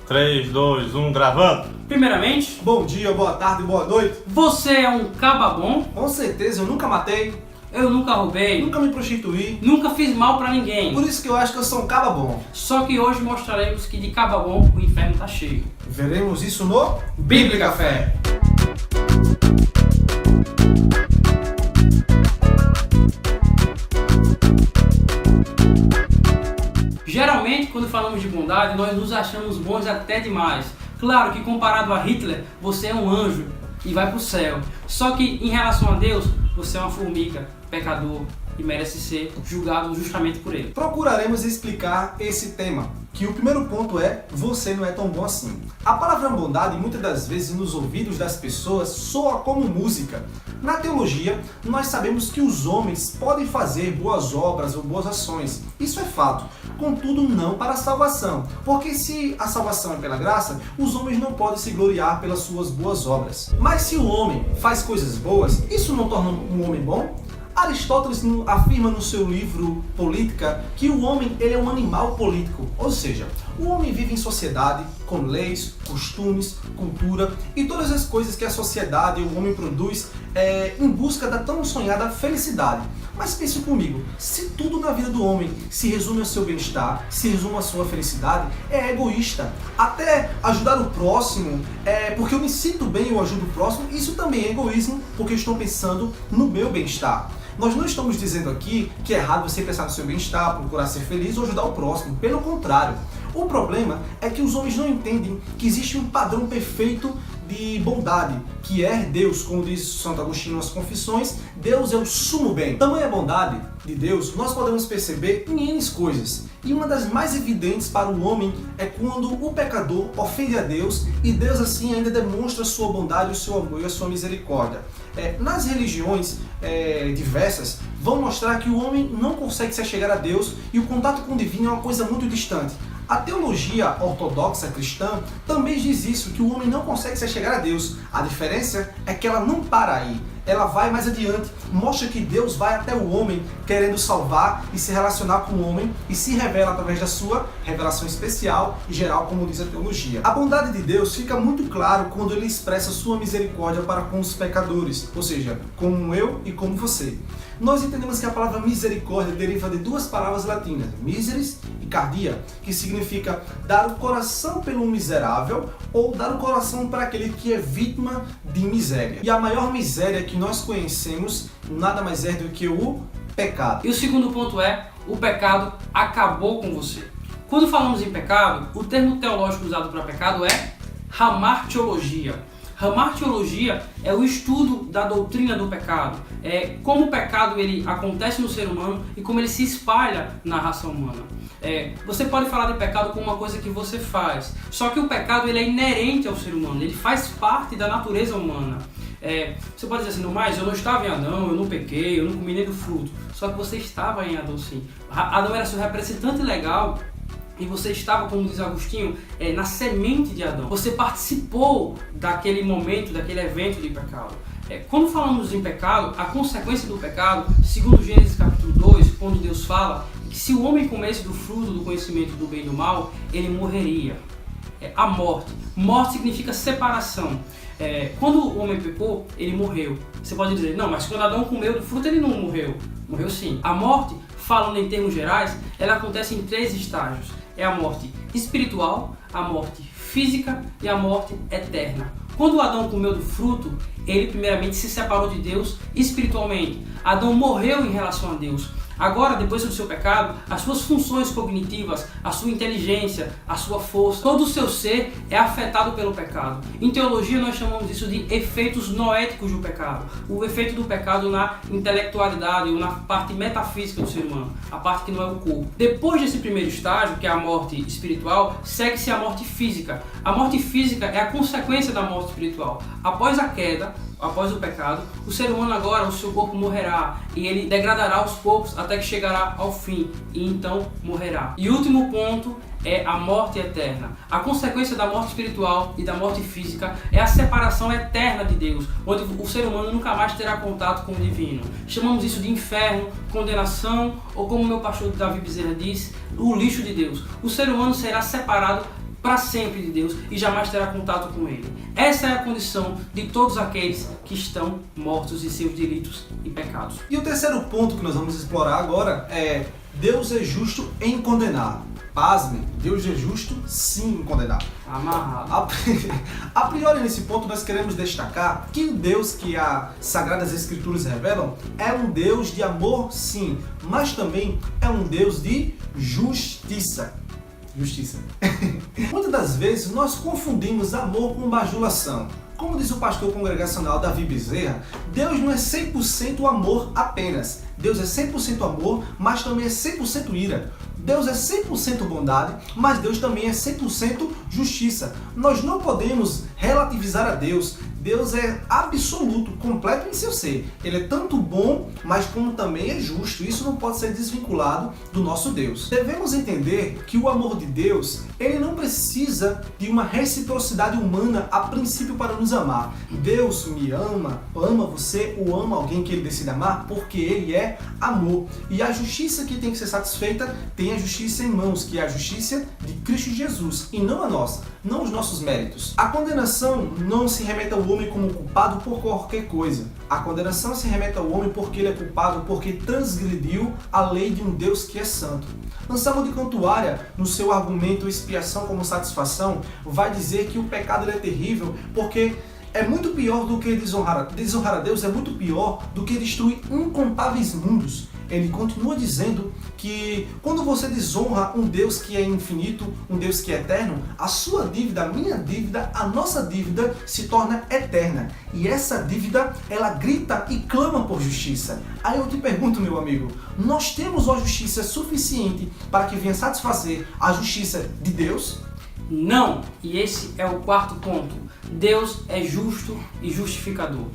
3, 2, 1, gravando. Primeiramente, Bom dia, boa tarde, boa noite. você é um caba bom? Com certeza, eu nunca matei, Eu nunca roubei, nunca me prostituí. nunca fiz mal pra ninguém. Por isso que eu acho que eu sou um caba bom. Só que hoje mostraremos que de caba bom o inferno tá cheio. Veremos isso no Bíblia Café. Geralmente, quando falamos de bondade, nós nos achamos bons até demais. Claro que comparado a Hitler, você é um anjo e vai pro céu. Só que em relação a Deus, você é uma formiga, pecador e merece ser julgado justamente por ele. Procuraremos explicar esse tema, que o primeiro ponto é: você não é tão bom assim. A palavra bondade, muitas das vezes nos ouvidos das pessoas, soa como música. Na teologia, nós sabemos que os homens podem fazer boas obras ou boas ações. Isso é fato. Contudo, não para a salvação. Porque se a salvação é pela graça, os homens não podem se gloriar pelas suas boas obras. Mas se o homem faz coisas boas, isso não torna um homem bom? Aristóteles afirma no seu livro Política que o homem ele é um animal político, ou seja, o homem vive em sociedade com leis, costumes, cultura e todas as coisas que a sociedade e o homem produz em busca da tão sonhada felicidade. Mas pense comigo, se tudo na vida do homem se resume ao seu bem-estar, se resume à sua felicidade, é egoísta. Até ajudar o próximo, porque eu me sinto bem e eu ajudo o próximo, isso também é egoísmo, porque eu estou pensando no meu bem-estar. Nós não estamos dizendo aqui que é errado você pensar no seu bem-estar, procurar ser feliz ou ajudar o próximo. Pelo contrário. O problema é que os homens não entendem que existe um padrão perfeito de bondade, que é Deus, como diz Santo Agostinho nas Confissões, Deus é o sumo bem. Tamanha bondade de Deus nós podemos perceber em N coisas. E uma das mais evidentes para o homem é quando o pecador ofende a Deus e Deus assim ainda demonstra a sua bondade, o seu amor e a sua misericórdia. Nas religiões diversas vão mostrar que o homem não consegue se achegar a Deus e o contato com o divino é uma coisa muito distante. A teologia ortodoxa cristã também diz isso, que o homem não consegue se achegar a Deus. A diferença é que ela não para aí. Ela vai mais adiante, mostra que Deus vai até o homem querendo salvar e se relacionar com o homem e se revela através da sua revelação especial e geral, como diz a teologia. A bondade de Deus fica muito claro quando ele expressa sua misericórdia para com os pecadores, ou seja, como eu e como você. Nós entendemos que a palavra misericórdia deriva de duas palavras latinas, miseris e cardia, que significa dar o coração pelo miserável ou dar o coração para aquele que é vítima de miséria. E a maior miséria que nós conhecemos nada mais é do que o pecado. E o segundo ponto é, o pecado acabou com você. Quando falamos em pecado, o termo teológico usado para pecado é hamartiologia. Hamartiologia é o estudo da doutrina do pecado, é como o pecado ele acontece no ser humano e como ele se espalha na raça humana. Você pode falar de pecado como uma coisa que você faz, só que o pecado ele é inerente ao ser humano, ele faz parte da natureza humana. Você pode dizer assim, mas eu não estava em Adão, eu não pequei, eu não comi nem do fruto, só que você estava em Adão sim. Adão era seu representante legal. E você estava, como diz Agostinho, na semente de Adão. Você participou daquele momento, daquele evento de pecado. Quando falamos em pecado, a consequência do pecado, segundo Gênesis capítulo 2, quando Deus fala que se o homem comesse do fruto do conhecimento do bem e do mal, ele morreria. A morte. Morte significa separação. Quando o homem pecou, ele morreu. Você pode dizer, não, mas quando Adão comeu do fruto, ele não morreu. Morreu sim. A morte, falando em termos gerais, ela acontece em 3 estágios. É a morte espiritual, a morte física e a morte eterna. Quando Adão comeu do fruto, ele primeiramente se separou de Deus espiritualmente. Adão morreu em relação a Deus. Agora, depois do seu pecado, as suas funções cognitivas, a sua inteligência, a sua força, todo o seu ser é afetado pelo pecado. Em teologia nós chamamos isso de efeitos noéticos do pecado. O efeito do pecado na intelectualidade ou na parte metafísica do ser humano, a parte que não é o corpo. Depois desse primeiro estágio, que é a morte espiritual, segue-se a morte física. A morte física é a consequência da morte espiritual. Após a queda, após o pecado, o ser humano agora, o seu corpo morrerá e ele degradará aos poucos até que chegará ao fim e então morrerá. E o último ponto é a morte eterna. A consequência da morte espiritual e da morte física é a separação eterna de Deus, onde o ser humano nunca mais terá contato com o divino. Chamamos isso de inferno, condenação ou, como meu pastor Davi Bezerra diz, o lixo de Deus. O ser humano será separado para sempre de Deus e jamais terá contato com Ele. Essa é a condição de todos aqueles que estão mortos em seus delitos e pecados. E o terceiro ponto que nós vamos explorar agora é: Deus é justo em condenar. Pasmem, Deus é justo sim em condenar. Amarrado. A priori, nesse ponto, nós queremos destacar que o Deus que as Sagradas Escrituras revelam é um Deus de amor, sim, mas também é um Deus de justiça. Justiça. Muitas das vezes nós confundimos amor com bajulação. Como diz o pastor congregacional Davi Bezerra, Deus não é 100% amor apenas. Deus é 100% amor, mas também é 100% ira. Deus é 100% bondade, mas Deus também é 100% justiça. Nós não podemos relativizar a Deus. Deus é absoluto, completo em seu ser. Ele é tanto bom, mas como também é justo. Isso não pode ser desvinculado do nosso Deus. Devemos entender que o amor de Deus, ele não precisa de uma reciprocidade humana a princípio para nos amar. Deus me ama, ama você ou ama alguém que ele decide amar porque ele é amor. E a justiça que tem que ser satisfeita tem a justiça em mãos, que é a justiça de Cristo Jesus, e não a nossa, não os nossos méritos. A condenação não se remete ao homem como culpado por qualquer coisa. A condenação se remete ao homem porque ele é culpado, porque transgrediu a lei de um Deus que é santo. Anselmo de Cantuária, no seu argumento expiação como satisfação, vai dizer que o pecado ele é terrível porque é muito pior do que desonrar a Deus, é muito pior do que destruir incontáveis mundos. Ele continua dizendo que quando você desonra um Deus que é infinito, um Deus que é eterno, a sua dívida, a minha dívida, a nossa dívida se torna eterna. E essa dívida, ela grita e clama por justiça. Aí eu te pergunto, meu amigo, nós temos uma justiça suficiente para que venha satisfazer a justiça de Deus? Não! E esse é o quarto ponto. Deus é justo e justificador.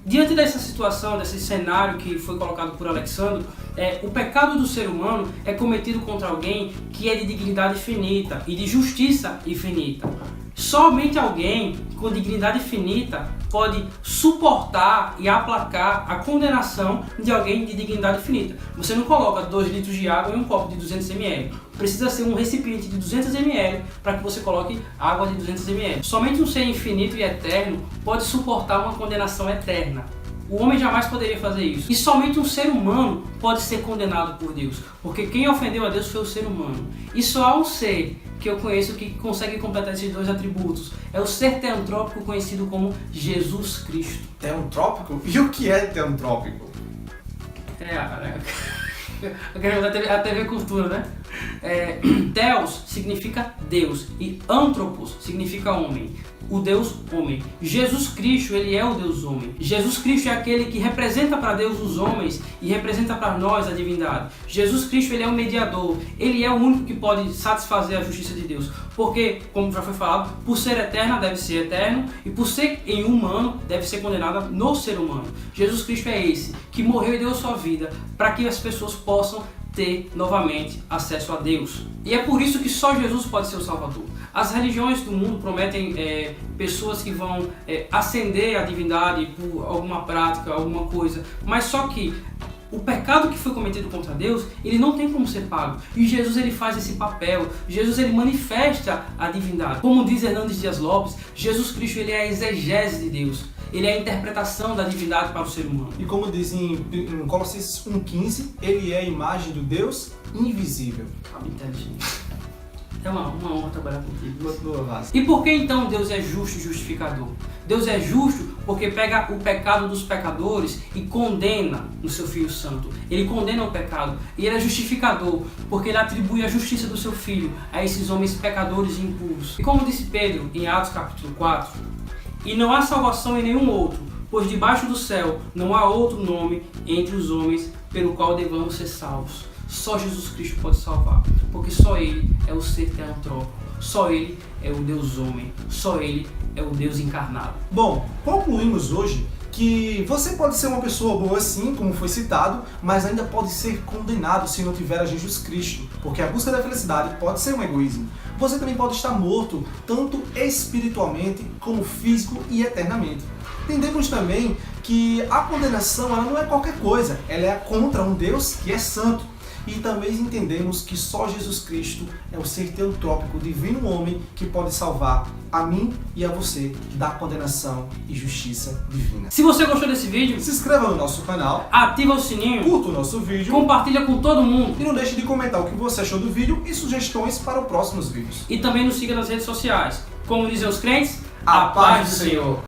Diante dessa situação, desse cenário que foi colocado por Alexandre, o pecado do ser humano é cometido contra alguém que é de dignidade finita e de justiça infinita. Somente alguém com dignidade finita pode suportar e aplacar a condenação de alguém de dignidade finita. Você não coloca 2 litros de água em um copo de 200 ml. Precisa ser um recipiente de 200 ml para que você coloque água de 200 ml. Somente um ser infinito e eterno pode suportar uma condenação eterna. O homem jamais poderia fazer isso. E somente um ser humano pode ser condenado por Deus. Porque quem ofendeu a Deus foi o ser humano. E só há um ser que eu conheço que consegue completar esses 2 atributos. É o ser teantrópico conhecido como Jesus Cristo. Teantrópico? E o que é teantrópico? A TV Cultura, né? Theos significa Deus e Anthropos significa homem. O Deus homem. Jesus Cristo, ele é o Deus homem. Jesus Cristo é aquele que representa para Deus os homens e representa para nós a divindade. Jesus Cristo, ele é o mediador. Ele é o único que pode satisfazer a justiça de Deus. Porque, como já foi falado, por ser eterna deve ser eterno e por ser em humano deve ser condenada no ser humano. Jesus Cristo é esse que morreu e deu a sua vida para que as pessoas possam ter novamente acesso a Deus. E é por isso que só Jesus pode ser o Salvador. As religiões do mundo prometem pessoas que vão ascender à divindade por alguma prática, alguma coisa, mas só que o pecado que foi cometido contra Deus, ele não tem como ser pago. E Jesus, ele faz esse papel. Jesus, ele manifesta a divindade. Como diz Hernandes Dias Lopes, Jesus Cristo, ele é a exegese de Deus. Ele é a interpretação da divindade para o ser humano. E como diz em Colossenses 1,15, ele é a imagem do Deus invisível. Inteligente. É uma honra trabalhar contigo. Vaz. E por que então Deus é justo e justificador? Deus é justo porque pega o pecado dos pecadores e condena no seu Filho Santo. Ele condena o pecado. E ele é justificador porque ele atribui a justiça do seu Filho a esses homens pecadores e impuros. E como disse Pedro em Atos capítulo 4, e não há salvação em nenhum outro, pois debaixo do céu não há outro nome entre os homens pelo qual devamos ser salvos. Só Jesus Cristo pode salvar, porque só Ele é o ser teantrópico, só Ele é o Deus homem, só Ele é o Deus encarnado. Bom, concluímos hoje que você pode ser uma pessoa boa sim, como foi citado, mas ainda pode ser condenado se não tiver a Jesus Cristo, porque a busca da felicidade pode ser um egoísmo. Você também pode estar morto, tanto espiritualmente como físico e eternamente. Entendemos também que a condenação ela não é qualquer coisa, ela é contra um Deus que é santo. e também entendemos que só Jesus Cristo é o ser teotrópico, divino homem, que pode salvar a mim e a você da condenação e justiça divina. Se você gostou desse vídeo, Se inscreva no nosso canal, ativa o sininho, curta o nosso vídeo compartilha com todo mundo e não deixe de comentar o que você achou do vídeo e sugestões para os próximos vídeos. e também nos siga nas redes sociais. Como dizem os crentes, A paz do Senhor!